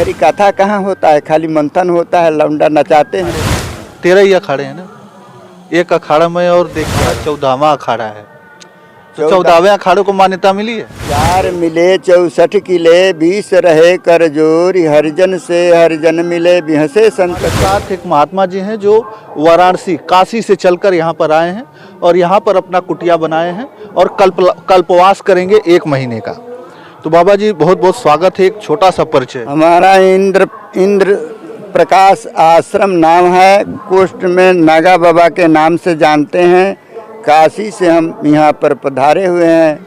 हरी कथा कहाँ होता है, खाली मंथन होता है, लौंडा नचाते हैं। 13 ही अखाड़े हैं ना, एक अखाड़ा में और देखा 14वां अखाड़ा है, तो 14वें अखाड़े को मान्यता मिली है। 4 मिले 64 किले, 20 रहे कर जोर, हरिजन से हरिजन मिले बिहसे संत। साथ एक महात्मा जी हैं जो वाराणसी काशी से चलकर यहाँ पर आए हैं और यहाँ पर अपना कुटिया बनाए हैं और कल्पवास करेंगे 1 महीने का। तो बाबा जी बहुत बहुत स्वागत है। एक छोटा सा परिचय। हमारा इंद्र प्रकाश आश्रम नाम है, कोष्ठ में नागा बाबा के नाम से जानते हैं। काशी से हम यहाँ पर पधारे हुए हैं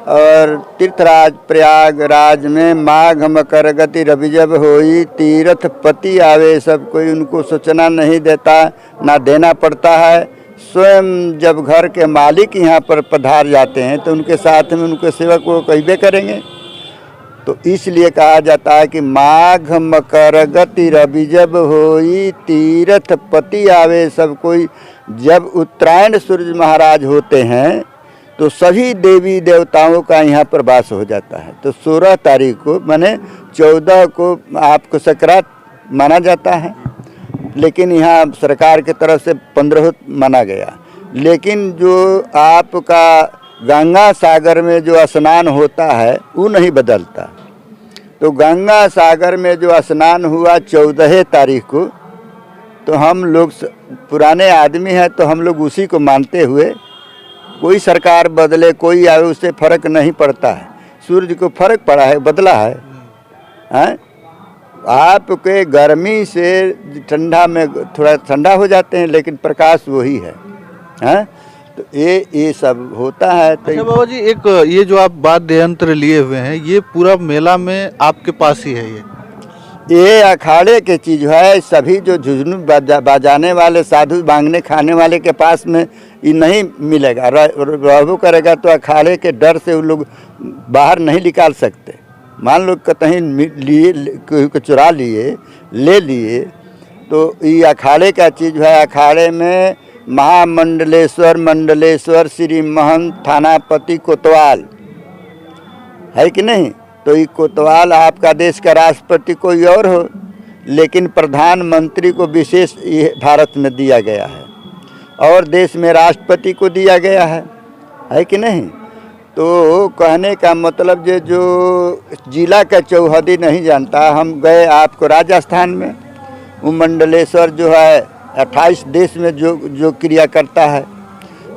और तीर्थराज प्रयागराज में माघ मकर गति रवि जब होई, तीर्थ पति आवे सब कोई, उनको सूचना नहीं देता ना देना पड़ता है। स्वयं जब घर के मालिक यहाँ पर पधार जाते हैं तो उनके साथ में उनके सेवक को कहबे करेंगे। तो इसलिए कहा जाता है कि माघ मकर गति रवि जब होई, तीर्थ पति आवे सब कोई। जब उत्तरायण सूर्य महाराज होते हैं तो सभी देवी देवताओं का यहाँ पर वास हो जाता है। तो 16 तारीख को माने 14 को आपको संक्रांत माना जाता है, लेकिन यहाँ सरकार की तरफ से 15 माना गया। लेकिन जो आपका गंगा सागर में जो स्नान होता है वो नहीं बदलता। तो गंगा सागर में जो स्नान हुआ 14 तारीख को, तो हम लोग पुराने आदमी हैं तो हम लोग उसी को मानते हुए, कोई सरकार बदले कोई आए उससे फर्क नहीं पड़ता है। सूर्य को फर्क पड़ा है, बदला है, हैं? आपके गर्मी से ठंडा में थोड़ा ठंडा हो जाते हैं, लेकिन प्रकाश वही है, हैं? तो ये सब होता है। तो अच्छा बाबा जी, एक ये जो आप वाद्य यंत्र लिए हुए हैं, ये पूरा मेला में आपके पास ही है? ये अखाड़े के चीज़ है। सभी जो झुझनू बजाने वाले साधु मांगने खाने वाले के पास में ये नहीं मिलेगा। रहबो करेगा तो अखाड़े के डर से वो लोग बाहर नहीं निकाल सकते। मान लो कहीं लिए, कोई को चुरा लिए, ले लिए, तो ये अखाड़े का चीज़ है। अखाड़े में महामंडलेश्वर मंडलेश्वर श्री महंत थानापति कोतवाल है कि नहीं? तो ये कोतवाल आपका देश का राष्ट्रपति कोई और हो, लेकिन प्रधानमंत्री को विशेष ये भारत में दिया गया है और देश में राष्ट्रपति को दिया गया है कि नहीं? तो कहने का मतलब जो जिला का चौहदी नहीं जानता। हम गए आपको राजस्थान में, वो मंडलेश्वर जो है 28 देश में जो क्रिया करता है।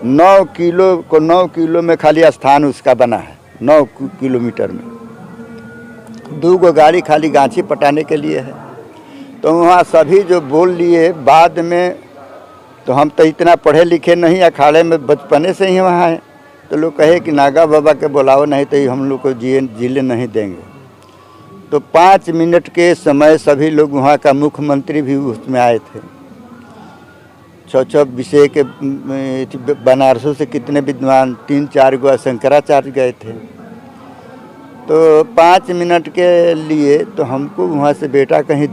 9 किलो में खाली स्थान उसका बना है, 9 किलोमीटर में 2 गो गाड़ी खाली गांची पटाने के लिए है। तो वहाँ सभी जो बोल लिए बाद में, तो हम तो इतना पढ़े लिखे नहीं, अखाड़े में बचपने से ही वहाँ हैं। तो लोग कहे कि नागा बाबा के बुलाओ, नहीं तो हम लोग को जीले नहीं देंगे। तो 5 मिनट के समय सभी लोग, वहाँ का मुख्यमंत्री भी उसमें आए थे। 6 विषय के बनारसों से कितने विद्वान, 3-4 गो शंकराचार्य गए थे। तो 5 मिनट के लिए तो हमको वहाँ से बेटा कहीं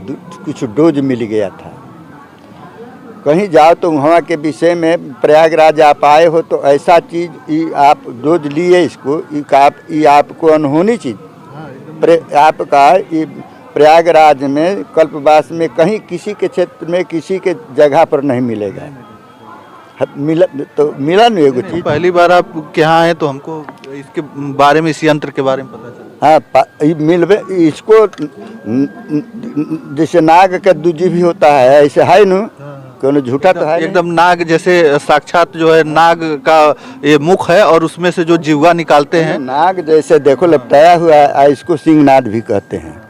कुछ डोज मिल गया था। कहीं जाओ तो वहाँ के विषय में प्रयागराज आप आए हो तो ऐसा चीज़ आप डोज लिए, इसको ये आपको अनहोनी चीज़ आपका ये प्रयागराज में कल्पवास में कहीं किसी के क्षेत्र में किसी के जगह पर नहीं मिलेगा। मिला नहीं एगो चीज़। पहली बार आप यहाँ आए तो हमको इसके बारे में, इस यंत्र के बारे में पता चला। हाँ, मिलवे इसको जैसे नाग का दूजी भी होता है, ऐसे है न, कोनो झूठा तो है एकदम नाग जैसे साक्षात जो है नाग का ये मुख है और उसमें से जो जिह्वा निकालते हैं, नाग जैसे देखो लपटाया हुआ है, इसको सिंहनाद भी कहते हैं।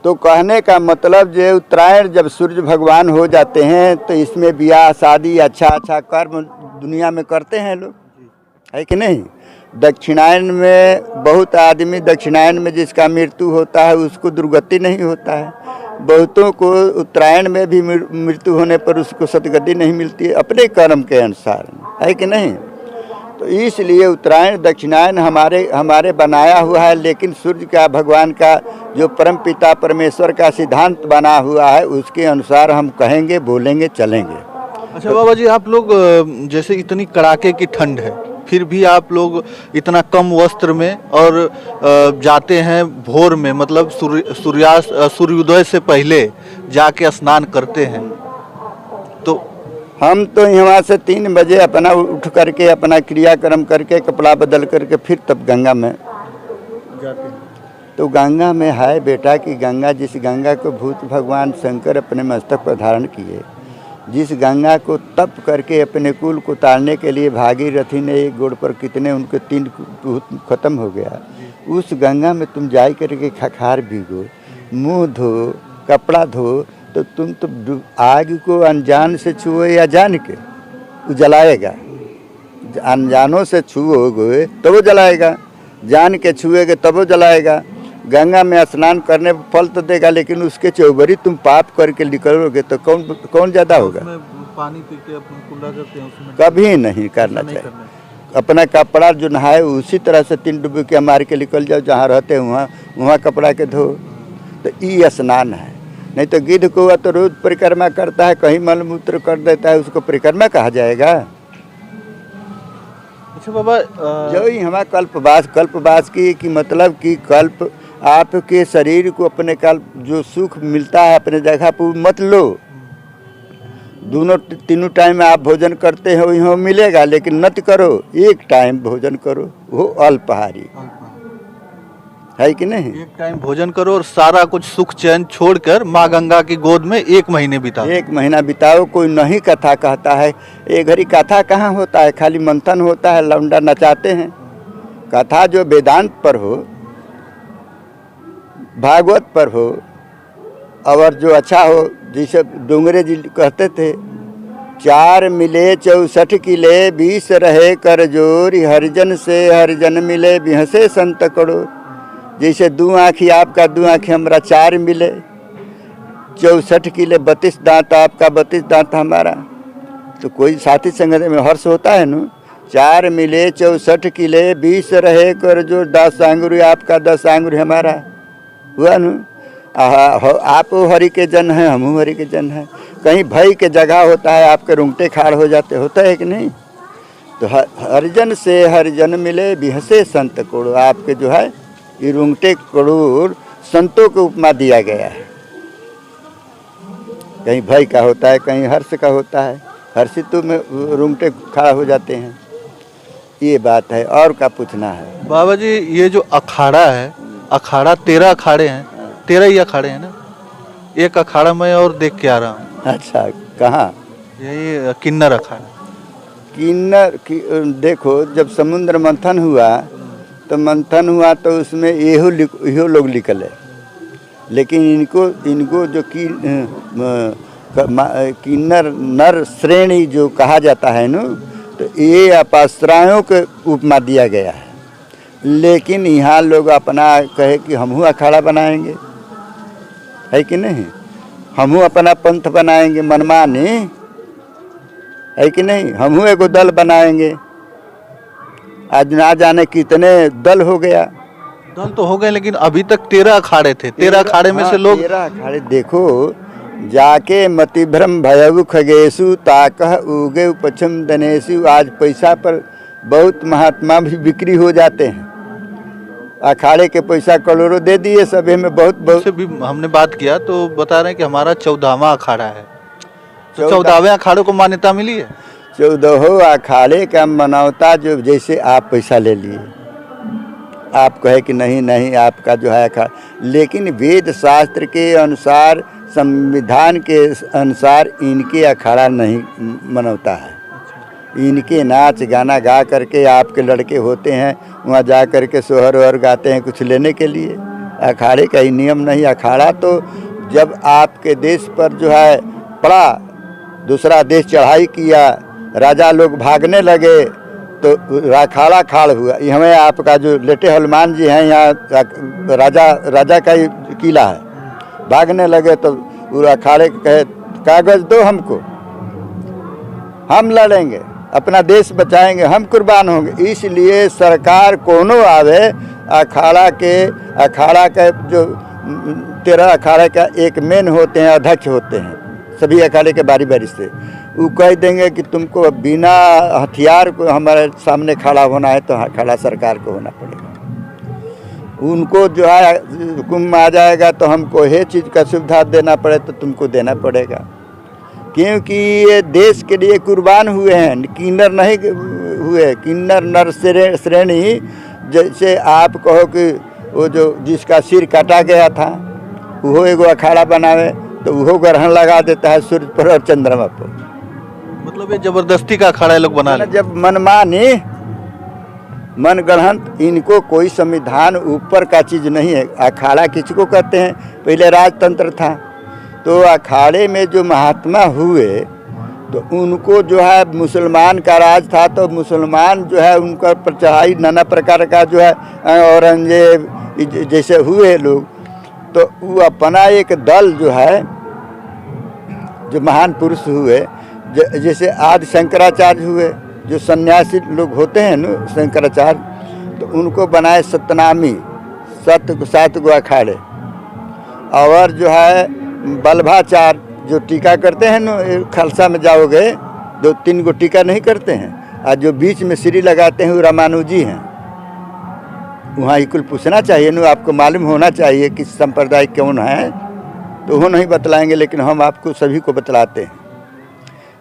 तो कहने का मतलब जो उत्तरायण जब सूर्य भगवान हो जाते हैं तो इसमें ब्याह शादी अच्छा कर्म दुनिया में करते हैं लोग, है कि नहीं? दक्षिणायन में बहुत आदमी, दक्षिणायन में जिसका मृत्यु होता है उसको दुर्गति नहीं होता है। बहुतों को उत्तरायण में भी मृत्यु होने पर उसको सदगति नहीं मिलती है अपने कर्म के अनुसार, है कि नहीं? तो इसलिए उत्तरायण दक्षिणायन हमारे बनाया हुआ है, लेकिन सूर्य का भगवान का जो परम पिता परमेश्वर का सिद्धांत बना हुआ है उसके अनुसार हम कहेंगे, बोलेंगे, चलेंगे। अच्छा बाबा जी, आप लोग जैसे इतनी कड़ाके की ठंड है फिर भी आप लोग इतना कम वस्त्र में और जाते हैं भोर में, मतलब सूर्योदय से पहले जाके स्नान करते हैं। तो हम तो यहाँ से 3 बजे अपना उठ करके अपना क्रियाक्रम करके कपड़ा बदल करके फिर तब गंगा में जाते हैं। तो गंगा में है बेटा कि गंगा, जिस गंगा को भूत भगवान शंकर अपने मस्तक पर धारण किए, जिस गंगा को तप करके अपने कुल को तारने के लिए भागीरथी ने एक गोड़ पर कितने उनके 3 भूत खत्म हो गया, उस गंगा में तुम जाई करके खखार भीगो, मुंह धो, कपड़ा धो, तो तुम तो आग को अनजान से छुओ या जान के वो जलाएगा। अनजानों से छुओगे तो वो जलाएगा, जान के छुएगे तब वो जलाएगा। गंगा में स्नान करने पर फल तो देगा, लेकिन उसके चौबरी तुम पाप करके निकलोगे तो कौन ज़्यादा होगा? पानी पी के अपन कुल्ला करते हैं उसमें कभी नहीं करना चाहिए। अपना कपड़ा जो नहाए उसी तरह से 3 डुबकी मार के निकल जाओ, जहाँ रहते वहाँ कपड़ा के धो, तो ये स्नान है। नहीं तो गिद्ध को तो रोज परिक्रमा करता है, कहीं मलमूत्र कर देता है, उसको परिक्रमा कहा जाएगा? अच्छा बाबा, जो ही हमारा कल्पवास की मतलब कि कल्प आपके शरीर को अपने कल्प जो सुख मिलता है अपने जगह पर मत लो। दोनों 3 टाइम आप भोजन करते हो यहाँ मिलेगा, लेकिन नत करो, एक टाइम भोजन करो, वो अल्पाहारी है कि नहीं? एक टाइम भोजन करो और सारा कुछ सुख चैन छोड़कर माँ गंगा की गोद में 1 महीने बिताओ। 1 महीना बिताओ। कोई नहीं कथा कहता है, एक घड़ी कथा कहाँ होता है, खाली मंथन होता है, लौंडा नचाते हैं। कथा जो वेदांत पर हो, भागवत पर हो, और जो अच्छा हो, जिसे डोंगरे जी कहते थे, 4 मिले 64 किले, 20 रहे कर जोर, हरिजन से हरिजन मिले, बिहसे संत करो। जैसे 2 आँखी आपका, 2 आँखी हमारा, 4 मिले 64 किले, 32 दांत आपका, 32 दांत हमारा, तो कोई साथी संगत में हर्ष होता है न। 4 मिले 64 किले, 20 रहे कर जो, 10 आंगुरी आपका, 10 आंगुरी हमारा, हुआ न। आप हरि के जन हैं, हम हरि के जन हैं। कहीं भय के जगह होता है, आपके रुंगटे खाड़ हो जाते, होता है कि नहीं? तो हरिजन से हरिजन मिले, बिहसे संत कोड़ो, आपके जो है ये रुंगटे करोड़ संतों को उपमा दिया गया है। कहीं भय का होता है, कहीं हर्ष का होता है, हर्षित में रुंगटे खड़ा हो जाते हैं। ये बात है, और क्या पूछना है? बाबा जी, ये जो अखाड़ा है, अखाड़ा 13 अखाड़े हैं, 13 ही अखाड़े हैं ना? एक अखाड़ा मैं और देख के आ रहा हूँ। अच्छा, कहाँ? यही किन्नर अखाड़ा। किन्नर देखो, जब समुद्र मंथन हुआ तो उसमें इहो लोग निकले, लेकिन इनको जो किन्नर नर श्रेणी जो कहा जाता है न, तो ये अपाश्रायों के उपमा दिया गया है। लेकिन यहाँ लोग अपना कहे कि हमहू अखाड़ा बनाएंगे, है कि नहीं? हमहू अपना पंथ बनाएंगे मनमानी, है कि नहीं? हमहू एगो दल बनाएंगे। आज ना जाने कितने दल हो गया। दल तो हो गए, लेकिन अभी तक 13 अखाड़े थे। 13 अखाड़े में से लोग 13 अखाड़े देखो, जाके मतिभ्रम भयउ खगेशु, ताकह उगे पश्चिम दनेशु। आज पैसा पर बहुत महात्मा भी बिक्री हो जाते हैं। अखाड़े के पैसा करोड़ों दे दिए, सभी में बहुत से भी हमने बात किया तो बता रहे हैं कि हमारा 14वां अखाड़ा है। तो 14वें अखाड़े को मान्यता मिली है। 14 अखाड़े का मनौता, जो जैसे आप पैसा ले लिए, आप कहे कि नहीं आपका जो है अखाड़ा, लेकिन वेद शास्त्र के अनुसार, संविधान के अनुसार इनके अखाड़ा नहीं मनौता है। इनके नाच गाना गा करके आपके लड़के होते हैं, वहाँ जा करके सोहर वहर गाते हैं कुछ लेने के लिए। अखाड़े का ही नियम नहीं। अखाड़ा तो जब आपके देश पर जो है पड़ा, दूसरा देश चढ़ाई किया, राजा लोग भागने लगे, तो अखाड़ा खाड़ हुआ। हमें आपका जो लेटे हनुमान जी हैं, यहाँ राजा का ही किला है, भागने लगे तो अखाड़े कहे कागज दो हमको, हम लड़ेंगे, अपना देश बचाएंगे, हम कुर्बान होंगे। इसलिए सरकार कोनो आवे, अखाड़ा का जो 13 अखाड़े का एक मेन होते हैं, अध्यक्ष होते हैं, सभी अखाड़े के बारी बारी से वो कह देंगे कि तुमको बिना हथियार को हमारे सामने खड़ा होना है तो खड़ा सरकार को होना पड़ेगा। उनको जो है हुक्म आ जाएगा तो हमको ये चीज़ का सुविधा देना पड़े तो तुमको देना पड़ेगा, क्योंकि ये देश के लिए कुर्बान हुए हैं, किन्नर नहीं हुए। किन्नर नर श्रेणी, जैसे आप कहो कि वो जो जिसका सिर काटा गया था वो एगो अखाड़ा बनावे तो वो ग्रहण लगा देता है सूर्य पर और चंद्रमा पर। मतलब ये जबरदस्ती का अखाड़ा ये लोग बना ले। जब मनमानी मनगढ़ंत, इनको कोई संविधान ऊपर का चीज़ नहीं है। अखाड़ा किसको कहते हैं? पहले राजतंत्र था तो अखाड़े में जो महात्मा हुए तो उनको जो है मुसलमान का राज था तो मुसलमान जो है उनका पर चढ़ाई नाना प्रकार का जो है औरंगजेब जैसे हुए लोग, तो वो अपना एक दल जो है जो महान पुरुष हुए, जैसे आदि शंकराचार्य हुए जो सन्यासी लोग होते हैं न शंकराचार्य, तो उनको बनाए सतनामी, 7 गो अखाड़े। और जो है बल्भाचार्य जो टीका करते हैं न, खालसा में जाओगे 2-3 गो टीका नहीं करते हैं, और जो बीच में श्री लगाते हैं वो रामानुजी हैं। वहाँ ही कुल पूछना चाहिए न, आपको मालूम होना चाहिए कि संप्रदाय कौन है, तो वो नहीं बतलाएंगे, लेकिन हम आपको सभी को बतलाते हैं।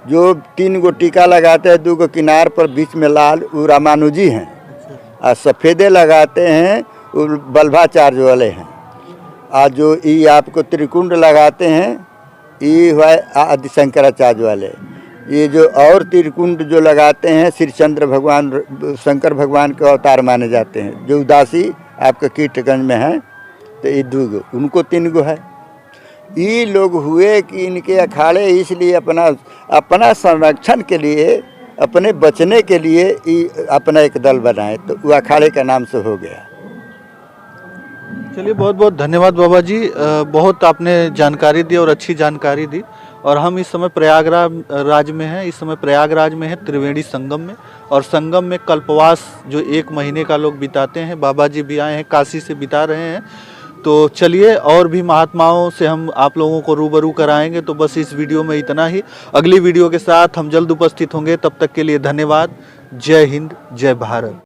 जो 3 गो टीका लगाते हैं, 2 गो किनार पर बीच में लाल, वो रामानुजी हैं, और सफ़ेदे लगाते हैं वो बल्भाचार्य वाले हैं। और जो ये आपको त्रिकुंड लगाते हैं ये हुआ आदि शंकराचार्य वाले। ये जो और त्रिकुंड जो लगाते हैं श्री चंद्र भगवान शंकर भगवान के अवतार माने जाते हैं, जो उदासी आपके कीर्तगंज में है, तो ये 2 गो, उनको 3 गो है। ये लोग हुए कि इनके अखाड़े इसलिए अपना संरक्षण के लिए, अपने बचने के लिए अपना एक दल बनाए, तो वो अखाड़े का नाम से हो गया। चलिए, बहुत बहुत धन्यवाद बाबा जी, बहुत आपने जानकारी दी और अच्छी जानकारी दी। और हम इस समय प्रयागराज में हैं, इस समय प्रयागराज में है त्रिवेणी संगम में, और संगम में कल्पवास जो 1 महीने का लोग बिताते हैं, बाबा जी भी आए हैं, काशी से बिता रहे हैं। तो चलिए, और भी महात्माओं से हम आप लोगों को रूबरू कराएंगे। तो बस इस वीडियो में इतना ही, अगली वीडियो के साथ हम जल्द उपस्थित होंगे। तब तक के लिए धन्यवाद। जय हिंद, जय भारत।